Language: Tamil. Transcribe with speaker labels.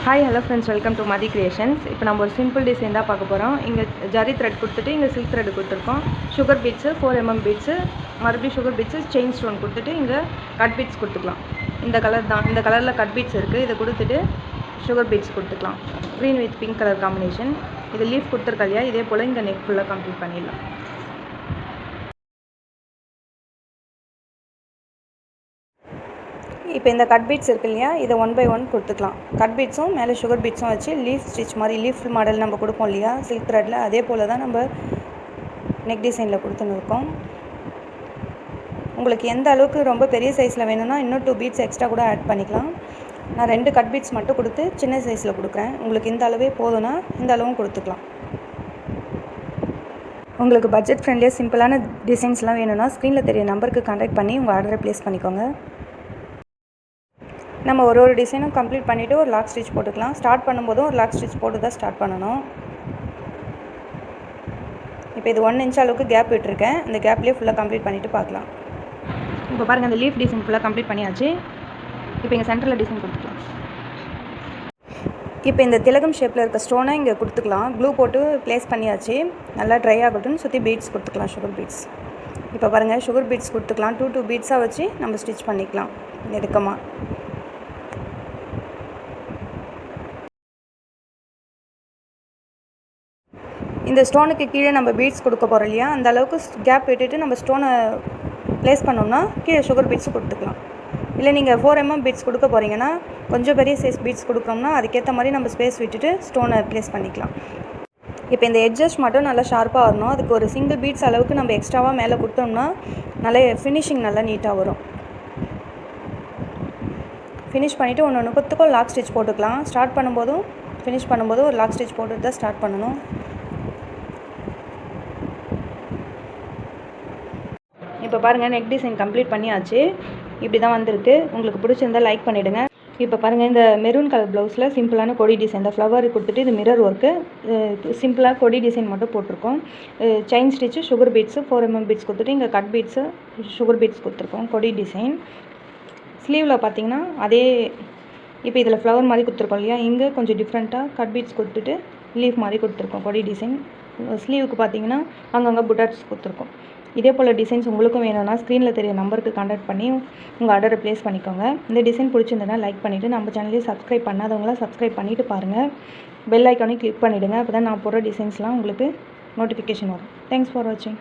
Speaker 1: Hi, hello friends, welcome to Madhi Creations. இப்போ நம்ம ஒரு சிம்பிள் டிசைன் தான் பார்க்க போகிறோம். இங்கே ஜரி த்ரெட் கொடுத்துட்டு இங்கே சில்க் த்ரெட் கொடுத்துருக்கோம். சுகர் பீட்ஸு 4mm பீட்ஸு, மறுபடியும் சுகர் பீட்ஸு, செயின் ஸ்டோன் கொடுத்துட்டு இங்கே கட் பீட்ஸ் கொடுத்துக்கலாம். இந்த கலர் தான், இந்த கலரில் கட் பீட்ஸ் இருக்குது. இதை கொடுத்துட்டு சுகர் பீட்ஸ் கொடுத்துக்கலாம். Green with pink colour combination. இது லீஃப் கொடுத்துருக்கா இல்லையா, இதே போல் இங்கே நெக் ஃபுல்லாக கம்ப்ளீட் பண்ணிடலாம். இப்போ இந்த கட் பீட்ஸ் இருக்கு இல்லையா, இதை 1 by 1 கொடுத்துக்கலாம். கட் பீட்ஸும் மேலே சுகர் பீட்ஸும் வச்சு லீஃப் ஸ்டிச் மாதிரி லீஃப் மாடல் நம்ம கொடுப்போம் இல்லையா சில்க் த்ரெட்டில், அதே போல் தான் நம்ம நெக் டிசைனில் கொடுத்துன்னு இருக்கோம். உங்களுக்கு எந்த அளவுக்கு ரொம்ப பெரிய சைஸில் வேணும்னா இன்னும் 2 பீட்ஸ் எக்ஸ்ட்ரா கூட ஆட் பண்ணிக்கலாம். நான் 2 கட் பீட்ஸ் மட்டும் கொடுத்து சின்ன சைஸில் கொடுக்குறேன். உங்களுக்கு இந்த அளவே போதும்னா இந்த அளவும் கொடுத்துக்கலாம். உங்களுக்கு பட்ஜெட் ஃப்ரெண்ட்லியாக சிம்பிளான டிசைன்ஸ்லாம் வேணும்னா ஸ்க்ரீனில் தெரிய நம்பருக்கு கான்டாக்ட் பண்ணி உங்கள் ஆர்டரை ப்ளேஸ் பண்ணிக்கோங்க. நம்ம ஒரு டிசைனும் கம்ப்ளீட் பண்ணிவிட்டு ஒரு லாக் ஸ்டிச் போட்டுக்கலாம். ஸ்டார்ட் பண்ணும்போதும் ஒரு லாக் ஸ்டிச் போட்டு தான் ஸ்டார்ட் பண்ணணும். இப்போ இது 1 inch அளவுக்கு கேப் விட்டுருக்கேன். இந்த கேப்லேயே ஃபுல்லாக கம்ப்ளீட் பண்ணிவிட்டு பார்க்கலாம். இப்போ பாருங்கள், இந்த லீஃப் டிசைன் ஃபுல்லாக கம்ப்ளீட் பண்ணியாச்சு. இப்போ இங்கே சென்டரில் டிசைன் கொடுத்துக்கலாம். இப்போ இந்த திலகம் ஷேப்பில் இருக்க ஸ்டோனை இங்கே கொடுத்துக்கலாம். க்ளூ போட்டு ப்ளேஸ் பண்ணியாச்சு. நல்லா ட்ரை ஆகட்டும்னு சுற்றி பீட்ஸ் கொடுத்துக்கலாம், சுகர் பீட்ஸ். இப்போ பாருங்கள், சுகர் பீட்ஸ் கொடுத்துக்கலாம். 2 பீட்ஸாக வச்சு நம்ம ஸ்டிச் பண்ணிக்கலாம் நெருக்கமாக. இந்த ஸ்டோனுக்கு கீழே நம்ம பீட்ஸ் கொடுக்க போகிறோம் இல்லையா, அந்த அளவுக்கு கேப் விட்டுட்டு நம்ம ஸ்டோனை ப்ளேஸ் பண்ணோம்னா கீழே சுகர் பீட்ஸ் கொடுத்துக்கலாம். இல்லை நீங்கள் 4mm பீட்ஸ் கொடுக்க போகிறீங்கன்னா கொஞ்சம் பெரிய சைஸ் பீட்ஸ் கொடுக்குறோம்னா அதுக்கேற்ற மாதிரி நம்ம ஸ்பேஸ் விட்டுட்டு ஸ்டோனை ப்ளேஸ் பண்ணிக்கலாம். இப்போ இந்த எட்ஜஸ் மட்டும் நல்லா ஷார்ப்பாக வரணும். அதுக்கு ஒரு சிங்கிள் பீட்ஸ் அளவுக்கு நம்ம எக்ஸ்ட்ராவாக மேலே கொடுத்தோம்னா நல்லா ஃபினிஷிங் நல்லா நீட்டாக வரும். ஃபினிஷ் பண்ணிவிட்டு ஒன்று கொத்துக்கும் லாக் ஸ்டிச் போட்டுக்கலாம். ஸ்டார்ட் பண்ணும்போதும் ஃபினிஷ் பண்ணும்போதும் ஒரு லாக் ஸ்டிச் போட்டுட்டு தான் ஸ்டார்ட் பண்ணணும். இப்போ பாருங்கள், நெக் டிசைன் கம்ப்ளீட் பண்ணியாச்சு. இப்படி தான் வந்திருக்கு. உங்களுக்கு பிடிச்சிருந்தால் லைக் பண்ணிவிடுங்க. இப்போ பாருங்கள், இந்த மெரூன் கலர் ப்ளவுஸில் சிம்பிளான கொடி டிசைன், இந்த ஃப்ளவர் கொடுத்துட்டு இது மிரர் ஒர்க்கு, சிம்பிளாக கொடி டிசைன் மட்டும் போட்டிருக்கோம். Chain stitch, sugar beads, 4mm beads கொடுத்துட்டு இங்கே கட் பீட்ஸு, சுகர் பீட்ஸ் கொடுத்துருக்கோம். கொடி டிசைன் ஸ்லீவில் பார்த்தீங்கன்னா அதே. இப்போ இதில் ஃப்ளவர் மாதிரி கொடுத்துருக்கோம் இல்லையா, இங்கே கொஞ்சம் டிஃப்ரெண்ட்டாக கட் பீட்ஸ் கொடுத்துட்டு லீஃப் மாதிரி கொடுத்துருக்கோம் கொடி டிசைன். ஸ்லீவுக்கு பார்த்தீங்கன்னா அங்கங்கே புட்டாட்ஸ் கொடுத்துருக்கோம். இதே போல் டிசைன்ஸ் உங்களுக்கும் வேணும்னா ஸ்க்ரீனில் தெரிய நம்பருக்கு கான்டாக்ட் பண்ணி உங்கள் ஆர்டரை ப்ளேஸ் பண்ணிக்கோங்க. இந்த டிசைன் பிடிச்சிருந்ததுன்னா லைக் பண்ணிவிட்டு நம்ம சேனலையும் சப்ஸ்கிரைப் பண்ணாதவங்களாம் சப்ஸ்கிரைப் பண்ணிவிட்டு பாருங்கள். பெல் ஐக்கானையும் கிளிக் பண்ணிவிடுங்க. அப்போ தான் நான் போடுற டிசைன்ஸ்லாம் உங்களுக்கு நோட்டிஃபிகேஷன் வரும். தேங்க்ஸ் ஃபார் வாட்சிங்.